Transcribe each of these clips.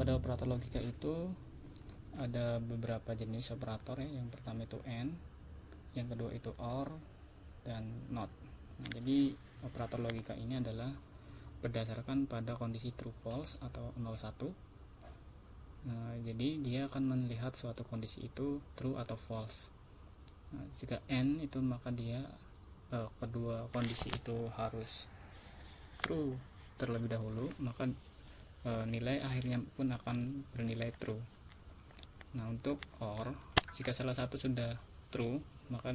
pada operator logika itu ada beberapa jenis operator ya. Yang pertama itu AND, yang kedua itu OR, dan NOT. Nah, jadi operator logika ini adalah berdasarkan pada kondisi true false atau 0 1. Nah, jadi dia akan melihat suatu kondisi itu true atau false. Nah, jika AND itu maka dia kedua kondisi itu harus true terlebih dahulu, maka nilai akhirnya pun akan bernilai true. Nah, untuk OR, jika salah satu sudah true, maka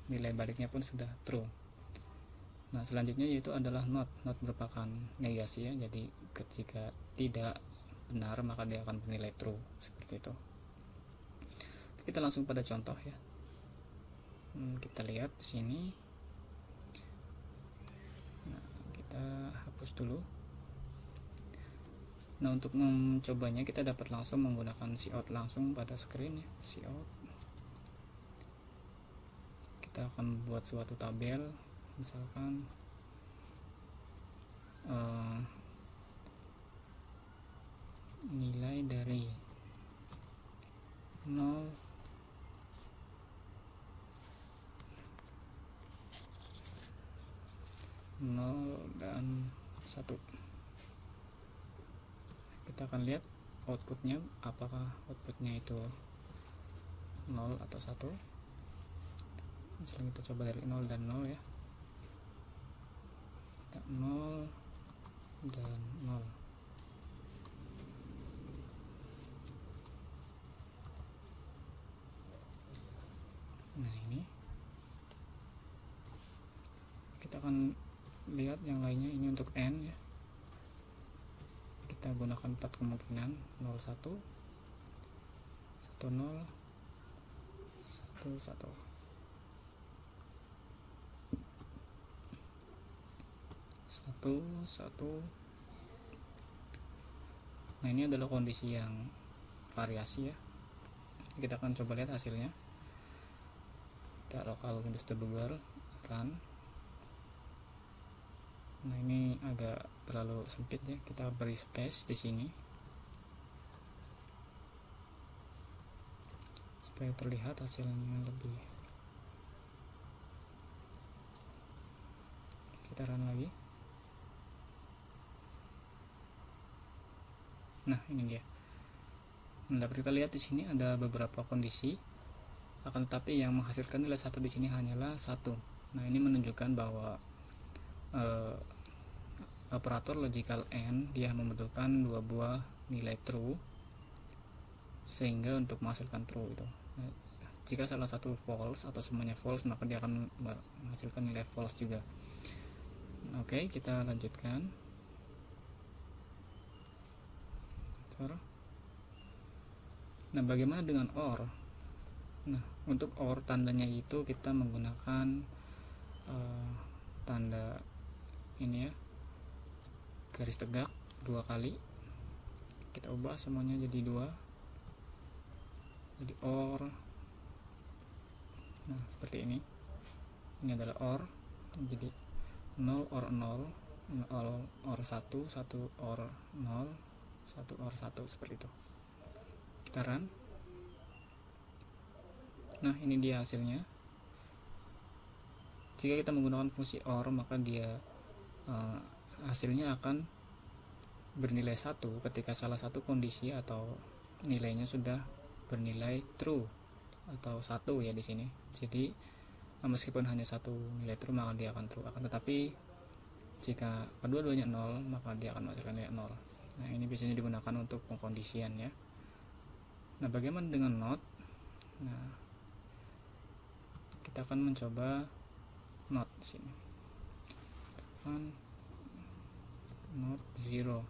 nilai baliknya pun sudah true. Nah, selanjutnya yaitu adalah NOT. NOT merupakan negasi ya, jadi ketika tidak benar maka dia akan bernilai true, seperti itu. Kita langsung pada contoh ya. Kita lihat di sini. Nah, kita hapus dulu. Nah, untuk mencobanya kita dapat langsung menggunakan cout langsung pada screen ya, cout. Kita akan buat suatu tabel, misalkan nilai dari 0 dan 1. Kita akan lihat outputnya, apakah outputnya itu 0 atau 1. Misalnya kita coba dari 0 dan 0 ya. Kita 0 dan 0. Nah, ini kita akan lihat yang lainnya. Ini untuk N ya, kita gunakan 4 kemungkinan, 0 1 1 0 1 1. Nah, ini adalah kondisi yang variasi ya. Kita akan coba lihat hasilnya. Kita lokal Windows debugger run. Nah, ini agak terlalu sempit ya, kita beri space di sini supaya terlihat hasilnya lebih. Kita run lagi. Nah, ini dia. Nah, dapat kita lihat di sini ada beberapa kondisi, akan tetapi yang menghasilkan nilai 1 di sini hanyalah 1. Nah, ini menunjukkan bahwa operator logical AND dia membutuhkan 2 buah nilai true sehingga untuk menghasilkan true itu. Nah, jika salah satu false atau semuanya false, maka dia akan menghasilkan nilai false juga. Oke, kita lanjutkan. Nah, bagaimana dengan OR? Nah, untuk OR tandanya itu kita menggunakan tanda ini ya, garis tegak 2 kali. Kita ubah semuanya jadi 2, jadi OR. Nah, seperti ini. Ini adalah OR, jadi 0 OR 0, 0 OR 1, 1 OR 0, 1 OR 1, seperti itu. Kita run. Nah, ini dia hasilnya. Jika kita menggunakan fungsi OR, maka dia hasilnya akan bernilai 1 ketika salah satu kondisi atau nilainya sudah bernilai true atau 1 ya di sini. Jadi meskipun hanya satu nilai true maka dia akan true, akan tetapi jika kedua-duanya 0 maka dia akan menghasilkan nilai 0. Nah, ini biasanya digunakan untuk pengkondisian ya. Nah, bagaimana dengan NOT? Nah, kita akan mencoba NOT sini. NOT 0.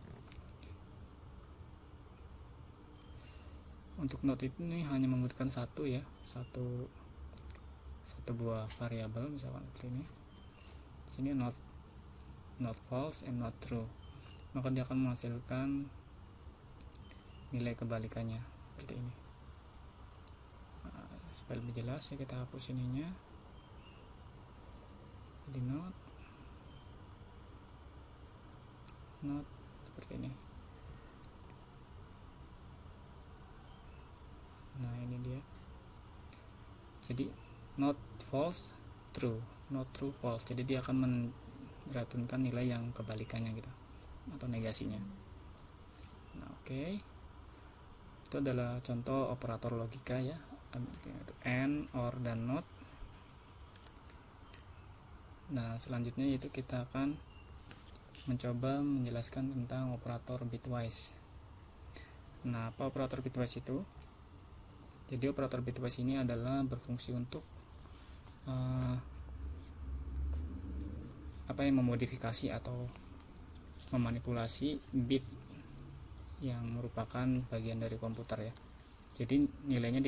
Untuk NOT ini hanya membutuhkan satu ya, satu buah variabel, misalkan seperti ini. Di sini not false and not true, maka dia akan menghasilkan nilai kebalikannya seperti ini. Nah, supaya lebih jelas ya, kita hapus ininya, jadi not seperti ini. Nah, ini dia. Jadi not false true, not true false. Jadi dia akan meracunkan nilai yang kebalikannya gitu, atau negasinya. Nah, oke. Itu adalah contoh operator logika ya, and, or, dan not. Nah, selanjutnya yaitu kita akan mencoba menjelaskan tentang operator bitwise. Nah, apa operator bitwise itu? Jadi operator bitwise ini adalah berfungsi untuk memodifikasi atau memanipulasi bit yang merupakan bagian dari komputer ya. Jadi nilainya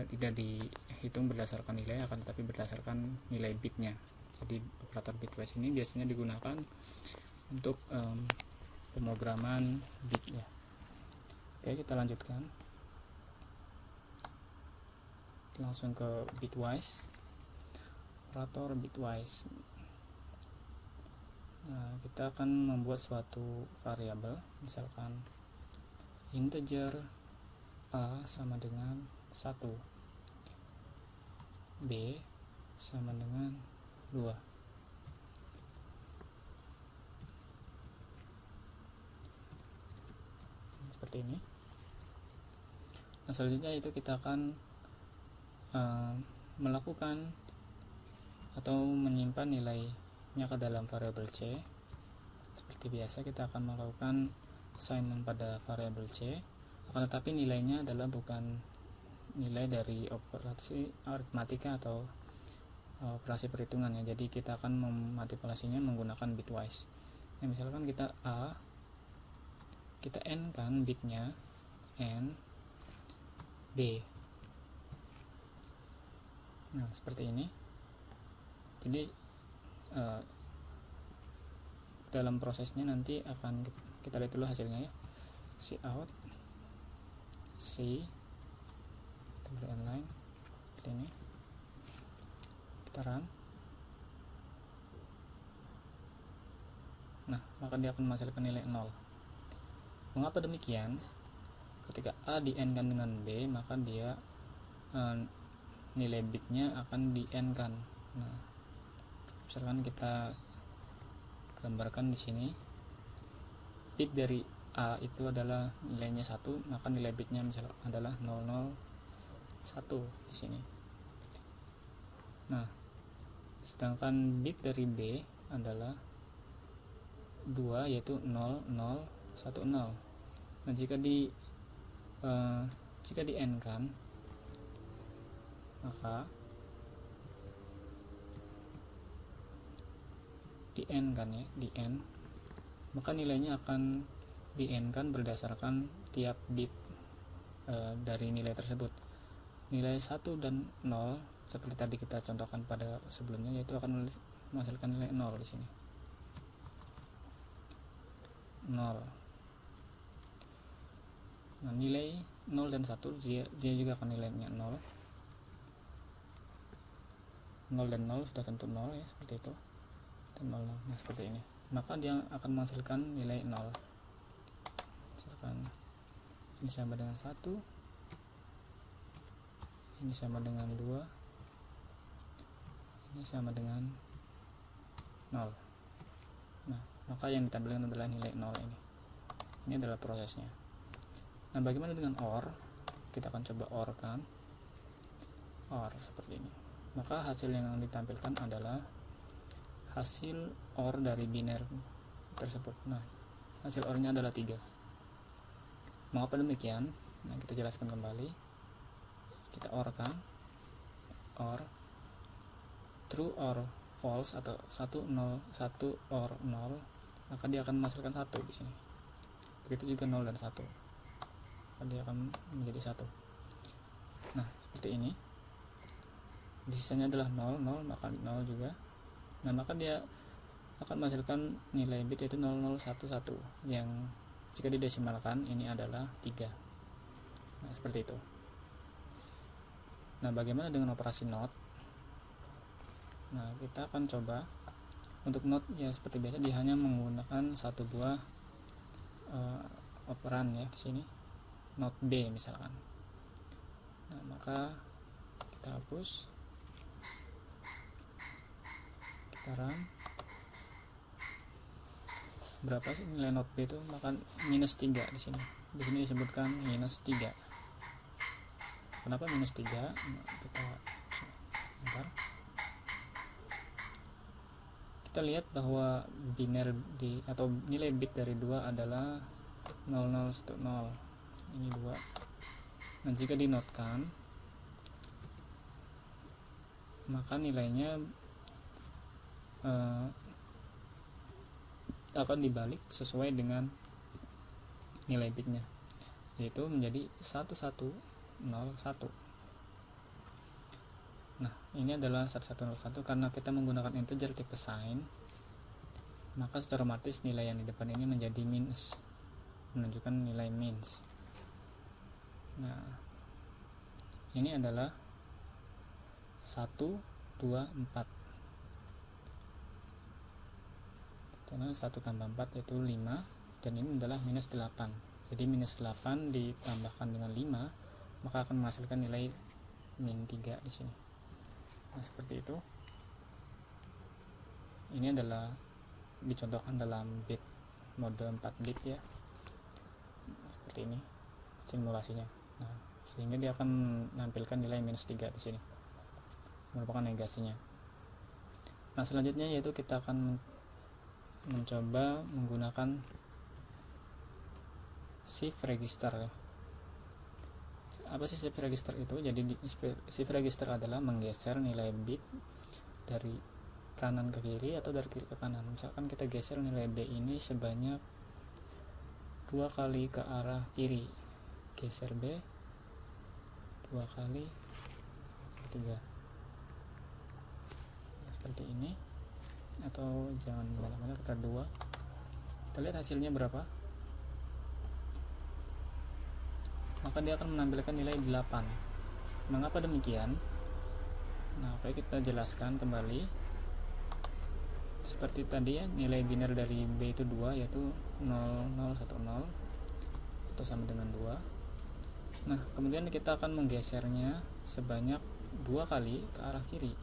tidak dihitung berdasarkan nilai, akan tetapi berdasarkan nilai bitnya. Jadi operator bitwise ini biasanya digunakan untuk pemrograman bit ya. Oke, kita lanjutkan. Langsung ke bitwise, operator bitwise. Nah, kita akan membuat suatu variabel, misalkan integer a sama dengan 1, b sama dengan 2. Seperti ini. Nah, selanjutnya itu kita akan melakukan atau menyimpan nilainya ke dalam variabel C. Seperti biasa kita akan melakukan assignment pada variabel C, akan tetapi nilainya adalah bukan nilai dari operasi aritmatika atau operasi perhitungan ya. Jadi kita akan memanipulasinya menggunakan bitwise. Nah, misalkan kita A, kita N kan bitnya, N, B. Nah, seperti ini. Jadi dalam prosesnya nanti akan kita lihat dulu hasilnya ya. Cout C line seperti ini. Kita run. Nah, maka dia akan menghasilkan nilai 0. Mengapa demikian? Ketika A di N kan dengan B, maka dia nilai bitnya akan di N kan. Nah, misalkan kita gambarkan di sini, bit dari A itu adalah nilainya 1, maka nilai bitnya misalnya adalah 001 di sini. Nah, sedangkan bit dari B adalah 2, yaitu 0010. Nah, jika di N kan, maka di N kan ya, di N, maka nilainya akan di N kan berdasarkan tiap bit dari nilai tersebut. Nilai 1 dan 0 seperti tadi kita contohkan pada sebelumnya, yaitu akan menghasilkan nilai 0 di sini. 0. Nah, nilai 0 dan 1 dia juga akan nilainya 0. 0 dan 0 sudah tentu 0 ya, seperti itu. Dan 0. Nah, seperti ini. Maka dia akan menghasilkan nilai 0. Misalkan ini sama dengan 1, ini sama dengan 2, ini sama dengan 0. Nah, maka yang ditampilkan adalah nilai 0 ini. Ini adalah prosesnya. Nah, bagaimana dengan OR? Kita akan coba OR kan. OR seperti ini. Maka hasil yang ditampilkan adalah hasil OR dari biner tersebut. Nah, hasil OR-nya adalah 3. Mengapa demikian? Nah, kita jelaskan kembali. Kita OR kan. OR true or false atau 1 0 1 or 0, maka dia akan menghasilkan 1 di sini. Begitu juga 0 dan 1. Maka dia akan menjadi 1. Nah, seperti ini. Sisanya adalah 0 0, maka 0 juga. Nah, maka dia akan menghasilkan nilai bit yaitu 0011 yang jika didesimalkan ini adalah 3. Nah, seperti itu. Nah, bagaimana dengan operasi NOT? Nah, kita akan coba untuk NOT ya seperti biasa, dia hanya menggunakan satu buah operan ya di sini, not B misalkan. Nah, maka kita hapus, kita run. Berapa sih nilai not B itu? Maka minus 3 di sini. Di sini disebutkan minus 3. Kenapa minus 3? Kita bentar. Kita lihat bahwa biner atau nilai bit dari 2 adalah 0010. Ini 2. Nah, jika dinotkan, maka nilainya akan dibalik sesuai dengan nilai bitnya, yaitu menjadi 1101. Nah, ini adalah 1101 karena kita menggunakan integer tipe sign, maka secara otomatis nilai yang di depan ini menjadi minus, menunjukkan nilai minus. Nah, ini adalah 1, 2, 4. Karena 1 tambah 4 yaitu 5, dan ini adalah minus 8. Jadi minus 8 ditambahkan dengan 5, maka akan menghasilkan nilai min 3 di sini. Nah, seperti itu. Ini adalah dicontohkan dalam bit mode 4 bit ya. Seperti ini simulasinya. Nah, sehingga dia akan menampilkan nilai minus 3 di sini, merupakan negasinya. Nah, selanjutnya yaitu kita akan mencoba menggunakan shift register ya. Apa sih shift register itu? Jadi shift register adalah menggeser nilai bit dari kanan ke kiri atau dari kiri ke kanan. Misalkan kita geser nilai B ini sebanyak 2 kali ke arah kiri, geser B 2 kali, 3. Nah, seperti ini. Atau jangan banyak-banyak, kita 2. Kita lihat hasilnya berapa. Maka dia akan menampilkan nilai 8. Mengapa demikian? Nah, oke, kita jelaskan kembali. Seperti tadi ya, nilai biner dari B itu 2, yaitu 0010 atau sama dengan 2. Nah, kemudian kita akan menggesernya sebanyak 2 kali ke arah kiri.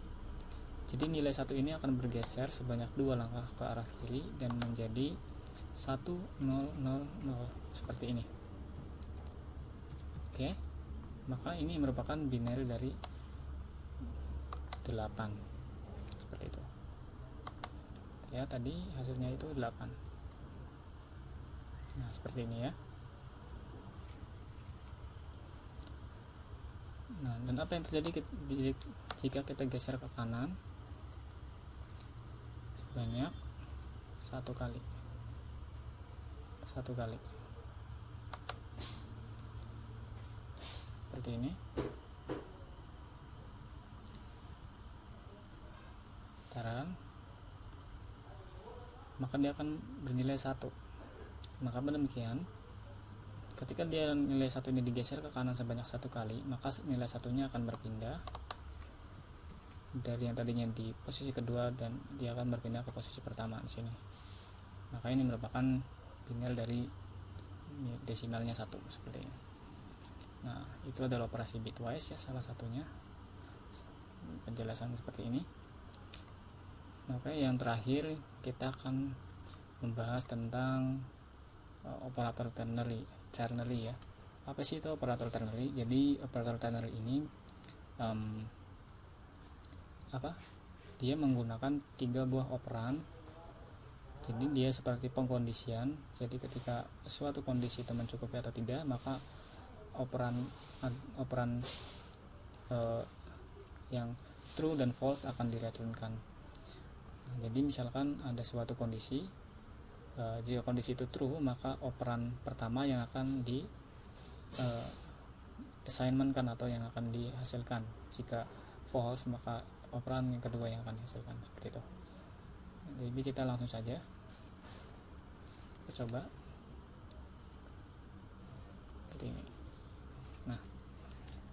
Jadi nilai 1 ini akan bergeser sebanyak 2 langkah ke arah kiri dan menjadi 1000 seperti ini. Oke. Maka ini merupakan binary dari 8. Seperti itu. Ya, tadi hasilnya itu 8. Nah, seperti ini ya. Nah, dan apa yang terjadi jika kita geser ke kanan sebanyak 1 kali. Seperti ini. Taran. Maka dia akan bernilai 1. Maka demikian, ketika dia nilai 1 ini digeser ke kanan sebanyak 1 kali, maka nilai 1-nya akan berpindah dari yang tadinya di posisi kedua dan dia akan berpindah ke posisi pertama di sini. Maka ini merupakan binary dari desimalnya 1 seperti ini. Nah, itu adalah operasi bitwise ya, salah satunya penjelasan seperti ini. Oke, yang terakhir kita akan membahas tentang operator ternary ya. Apa sih itu operator ternary? Jadi operator ternary ini dia menggunakan 3 buah operan. Jadi dia seperti pengkondisian. Jadi ketika suatu kondisi itu mencukupi atau tidak, maka operan yang true dan false akan direturnkan. Nah, jadi misalkan ada suatu kondisi, jika kondisi itu true, maka operan pertama yang akan di assignment atau yang akan dihasilkan. Jika false, maka operan yang kedua yang akan dihasilkan, seperti itu. Jadi kita langsung saja kita coba seperti ini. Nah,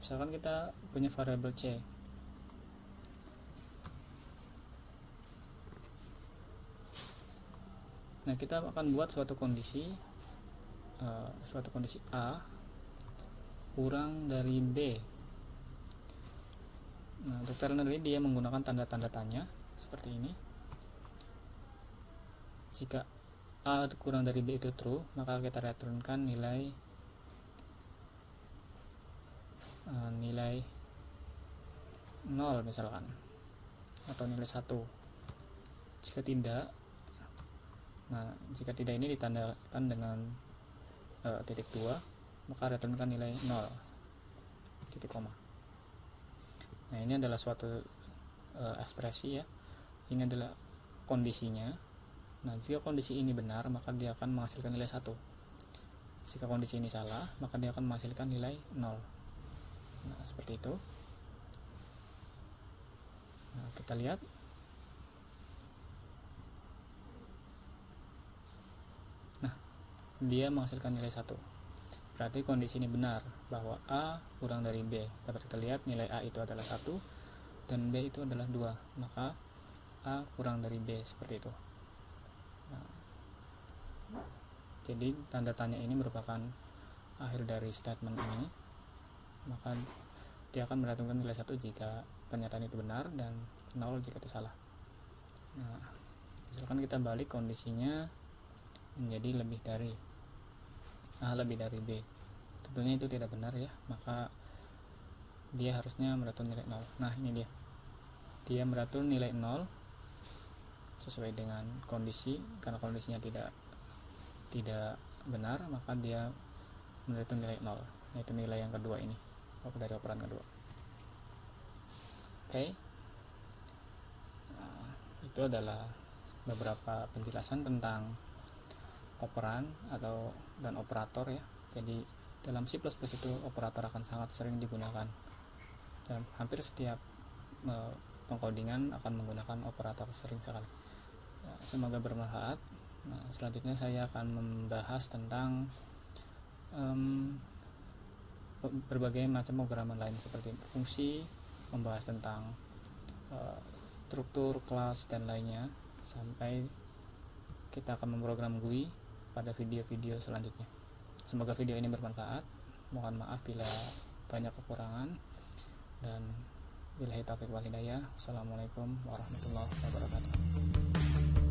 misalkan kita punya variabel C. Nah, kita akan buat suatu kondisi suatu kondisi A kurang dari B. Nah, untuk terminal ini dia menggunakan tanda-tanda tanya seperti ini. Jika A kurang dari B itu true, maka kita returnkan nilai 0 misalkan, atau nilai 1. Jika tidak, jika tidak ini ditandakan dengan titik 2, maka returnkan nilai 0 titik koma. Nah, ini adalah suatu ekspresi ya. Ini adalah kondisinya. Nah, jika kondisi ini benar, maka dia akan menghasilkan nilai 1. Jika kondisi ini salah, maka dia akan menghasilkan nilai 0. Nah, seperti itu. Nah, kita lihat. Nah, dia menghasilkan nilai 1. Berarti kondisi ini benar, bahwa A kurang dari B. Dapat kita lihat nilai A itu adalah 1 dan B itu adalah 2. Maka A kurang dari B, seperti itu. Nah, jadi tanda tanya ini merupakan akhir dari statement ini. Maka dia akan merentangkan nilai 1 jika pernyataan itu benar dan 0 jika itu salah. Nah, misalkan kita balik kondisinya menjadi lebih dari A lebih dari B, tentunya itu tidak benar ya, maka dia harusnya meratur nilai 0. Nah, ini dia meratur nilai 0 sesuai dengan kondisi. Karena kondisinya tidak benar, maka dia meratur nilai 0, yaitu nilai yang kedua ini dari operan kedua. Oke. Nah, itu adalah beberapa penjelasan tentang operan dan operator ya. Jadi dalam C++ itu operator akan sangat sering digunakan, dan hampir setiap pengkodingan akan menggunakan operator sering sekali. Ya, semoga bermanfaat. Nah, selanjutnya saya akan membahas tentang berbagai macam pemrograman lain seperti fungsi, membahas tentang struktur, kelas, dan lainnya, sampai kita akan memprogram GUI pada video-video selanjutnya. Semoga video ini bermanfaat. Mohon maaf bila banyak kekurangan, dan billahi taufiq wal hidayah. Wassalamualaikum warahmatullahi wabarakatuh.